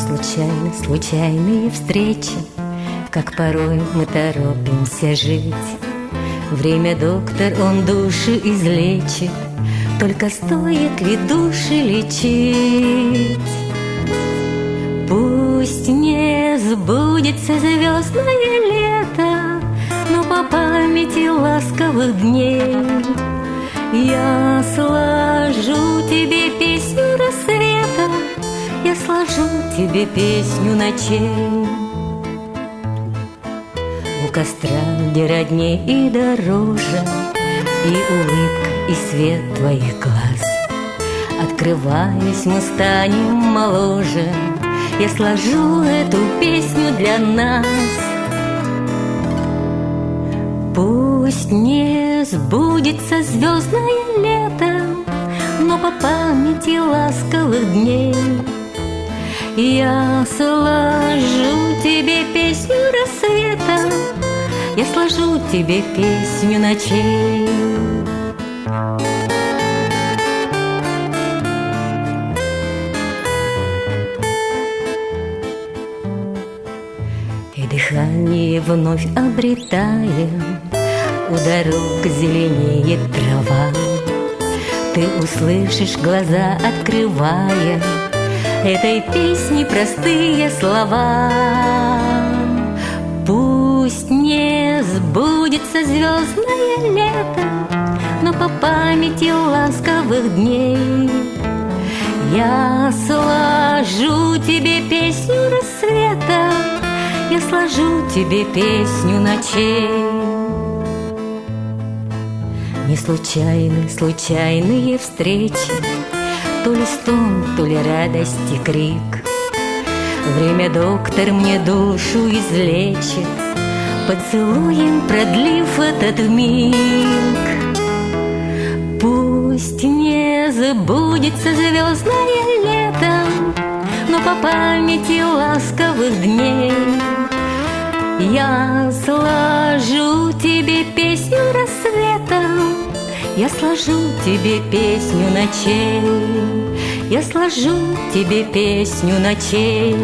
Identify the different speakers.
Speaker 1: случайно, случайные встречи, как порой мы торопимся жить. Время доктор, он души излечит, только стоит ли души лечить? Пусть не сбудется звездное лето, но по памяти ласковых дней я сложу тебе песню рассвета, я сложу тебе песню ночей. У костра, где родней и дороже, и улыбка, и свет твоих глаз. Открываясь, мы станем моложе, я сложу эту песню для нас. Пусть не сбудется звездное лето, но по памяти ласковых дней я сложу тебе песню рассвета, я сложу тебе песню ночей. И дыхание вновь обретаем, у дорог зеленеет трава. Ты услышишь, глаза открывая, этой песни простые слова. Пусть не сбудется звездное лето, но по памяти ласковых дней я сложу тебе песню рассвета, я сложу тебе песню ночей. Не случайны случайные встречи, то ли стон, то ли радость и крик. Время доктор мне душу излечит, поцелуем продлив этот миг. Пусть не забудется звездное лето, но по памяти ласковых дней я сложу тебе песню рассвета, я сложу тебе песню ночей, я сложу тебе песню ночей.